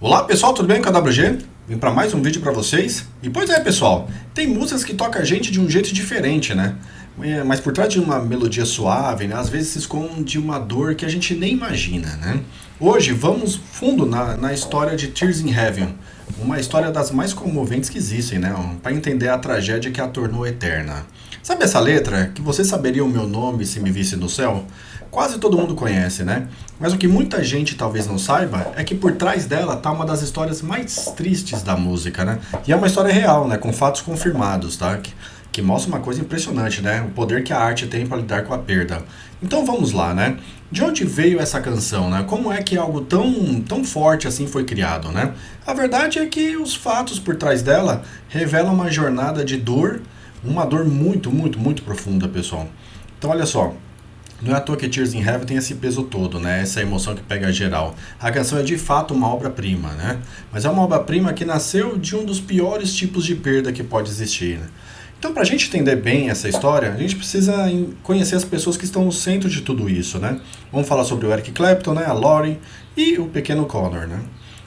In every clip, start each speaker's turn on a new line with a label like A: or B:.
A: Olá pessoal, tudo bem com a WG? Vim para mais um vídeo para vocês. E pois é pessoal, tem músicas que tocam a gente de um jeito diferente, né? Mas por trás de uma melodia suave, né, às vezes se esconde uma dor que a gente nem imagina, né? Hoje vamos fundo na história de Tears in Heaven, uma história das mais comoventes que existem, né? Para entender a tragédia que a tornou eterna. Sabe essa letra? Que você saberia o meu nome se me visse no céu? Quase todo mundo conhece, né? Mas o que muita gente talvez não saiba é que por trás dela tá uma das histórias mais tristes da música, né? E é uma história real, né? Com fatos confirmados, tá? Que mostra uma coisa impressionante, né? O poder que a arte tem para lidar com a perda. Então vamos lá, né? De onde veio essa canção, né? Como é que algo tão forte assim foi criado, né? A verdade é que os fatos por trás dela revelam uma jornada de dor, uma dor muito profunda, pessoal. Então olha só. Não é à toa que Tears in Heaven tem esse peso todo, né? Essa emoção que pega geral. A canção é de fato uma obra-prima, né? Mas é uma obra-prima que nasceu de um dos piores tipos de perda que pode existir, né? Então, para a gente entender bem essa história, a gente precisa conhecer as pessoas que estão no centro de tudo isso, né? Vamos falar sobre o Eric Clapton, né? A Lori e o pequeno Connor, né?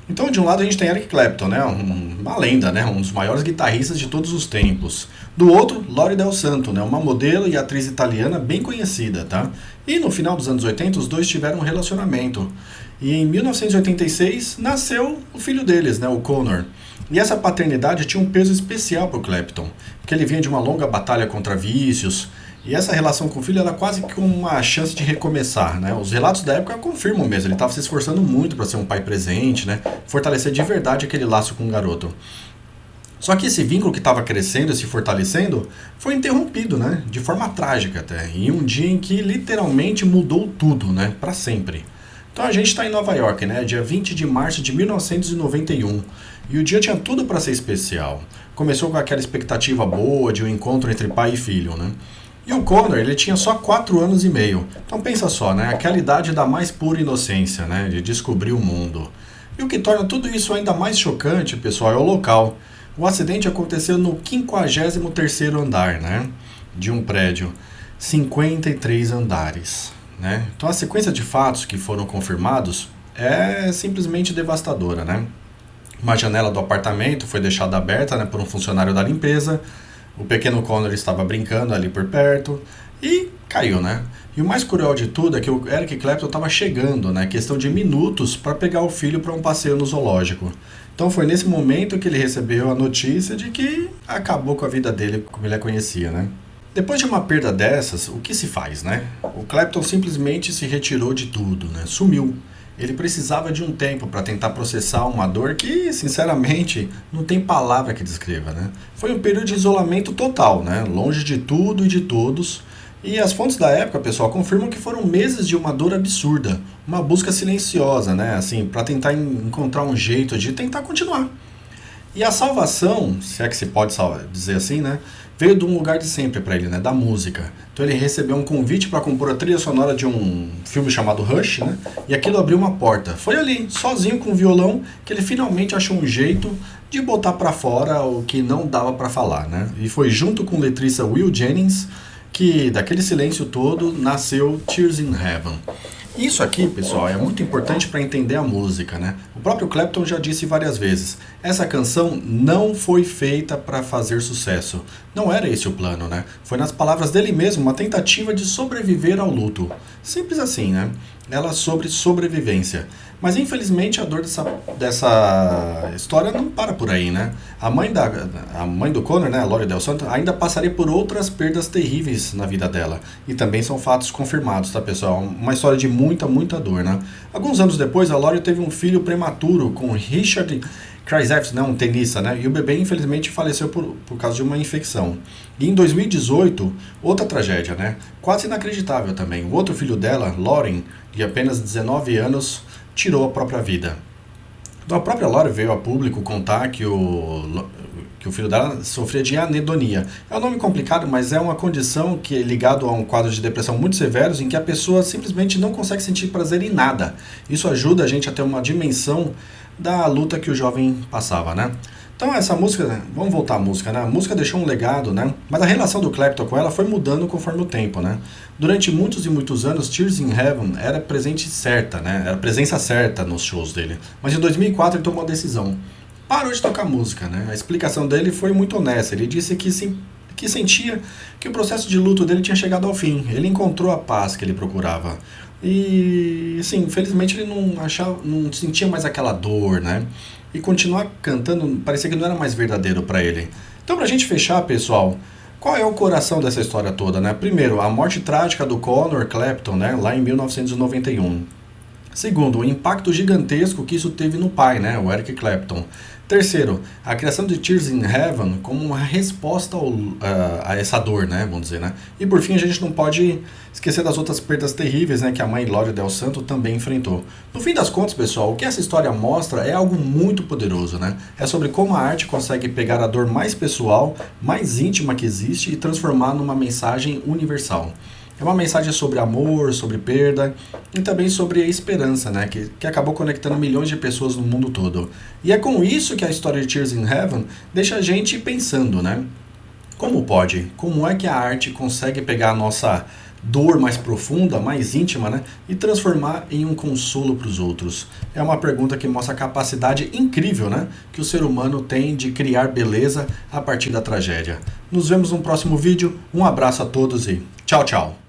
A: Então, de um lado a gente tem Eric Clapton, né? Uma lenda, né? Um dos maiores guitarristas de todos os tempos. Do outro, Lori Del Santo, né? Uma modelo e atriz italiana bem conhecida, tá? E no final dos anos 80, os dois tiveram um relacionamento. E em 1986 nasceu o filho deles, né? O Connor. E essa paternidade tinha um peso especial para o Clapton, porque ele vinha de uma longa batalha contra vícios. E essa relação com o filho era quase que uma chance de recomeçar, né? Os relatos da época confirmam mesmo, ele estava se esforçando muito para ser um pai presente, né? Fortalecer de verdade aquele laço com o garoto. Só que esse vínculo que estava crescendo e se fortalecendo foi interrompido, né? De forma trágica até, em um dia em que literalmente mudou tudo, né? Para sempre. Então a gente está em Nova York, né? Dia 20 de março de 1991. E o dia tinha tudo para ser especial. Começou com aquela expectativa boa de um encontro entre pai e filho, né? E o Connor, ele tinha só 4 anos e meio. Então pensa só, né? Aquela idade da mais pura inocência, né? De descobrir o mundo. E o que torna tudo isso ainda mais chocante, pessoal, é o local. O acidente aconteceu no 53º andar, né? De um prédio. 53 andares, né? Então a sequência de fatos que foram confirmados é simplesmente devastadora, né? Uma janela do apartamento foi deixada aberta, né, por um funcionário da limpeza. O pequeno Connor estava brincando ali por perto e caiu, né? E o mais cruel de tudo é que o Eric Clapton estava chegando, né? Questão de minutos para pegar o filho para um passeio no zoológico. Então foi nesse momento que ele recebeu a notícia de que acabou com a vida dele como ele a conhecia, né? Depois de uma perda dessas, o que se faz, né? O Clapton simplesmente se retirou de tudo, né? Sumiu. Ele precisava de um tempo para tentar processar uma dor que, sinceramente, não tem palavra que descreva, né? Foi um período de isolamento total, né? Longe de tudo e de todos. E as fontes da época, pessoal, confirmam que foram meses de uma dor absurda, uma busca silenciosa, né? Assim, para tentar encontrar um jeito de tentar continuar. E a salvação, se é que se pode dizer assim, né? Veio de um lugar de sempre para ele, né? Da música. Então ele recebeu um convite para compor a trilha sonora de um filme chamado Rush, né? E aquilo abriu uma porta. Foi ali, sozinho com o violão, que ele finalmente achou um jeito de botar para fora o que não dava para falar, né? E foi junto com o letrista Will Jennings que, daquele silêncio todo, nasceu Tears in Heaven. Isso aqui, pessoal, é muito importante para entender a música, né? O próprio Clapton já disse várias vezes, essa canção não foi feita para fazer sucesso. Não era esse o plano, né? Foi nas palavras dele mesmo uma tentativa de sobreviver ao luto. Simples assim, né? Ela sobre sobrevivência. Mas infelizmente a dor dessa história não para por aí, né? A mãe do Connor, né, a Lori Del Santo, ainda passaria por outras perdas terríveis na vida dela. E também são fatos confirmados, tá, pessoal? Uma história de muita dor, né? Alguns anos depois, a Lori teve um filho prematuro com Richard Krajewski, né, um tenista, né? E o bebê, infelizmente, faleceu por causa de uma infecção. E em 2018, outra tragédia, né? Quase inacreditável também. O outro filho dela, Lauren, de apenas 19 anos, tirou a própria vida. Então a própria Lori veio a público contar que o filho dela sofria de anedonia. É um nome complicado, mas é uma condição que é ligada a um quadro de depressão muito severos em que a pessoa simplesmente não consegue sentir prazer em nada. Isso ajuda a gente a ter uma dimensão da luta que o jovem passava, né? Então essa música, né, vamos voltar à música, né? A música deixou um legado, né? Mas a relação do Clapton com ela foi mudando conforme o tempo, né? Durante muitos e muitos anos, Tears in Heaven era presente certa, né? Era presença certa nos shows dele. Mas em 2004 ele tomou uma decisão. Parou de tocar música, né? A explicação dele foi muito honesta. Ele disse que sim, que sentia que o processo de luto dele tinha chegado ao fim. Ele encontrou a paz que ele procurava. E, assim, infelizmente ele não sentia mais aquela dor, né? E continuar cantando parecia que não era mais verdadeiro para ele. Então, pra gente fechar, pessoal, qual é o coração dessa história toda, né? Primeiro, a morte trágica do Conor Clapton, né? Lá em 1991. Segundo, o impacto gigantesco que isso teve no pai, né, o Eric Clapton. Terceiro, a criação de Tears in Heaven como uma resposta a essa dor, né, vamos dizer, né. E por fim, a gente não pode esquecer das outras perdas terríveis, né, que a mãe Gloria Del Santo também enfrentou. No fim das contas, pessoal, o que essa história mostra é algo muito poderoso, né. É sobre como a arte consegue pegar a dor mais pessoal, mais íntima que existe e transformar numa mensagem universal. É uma mensagem sobre amor, sobre perda e também sobre a esperança, né? Que acabou conectando milhões de pessoas no mundo todo. E é com isso que a história de Tears in Heaven deixa a gente pensando, né? Como pode? Como é que a arte consegue pegar a nossa dor mais profunda, mais íntima, né? E transformar em um consolo para os outros? É uma pergunta que mostra a capacidade incrível, né? Que o ser humano tem de criar beleza a partir da tragédia. Nos vemos no próximo vídeo. Um abraço a todos e tchau, tchau!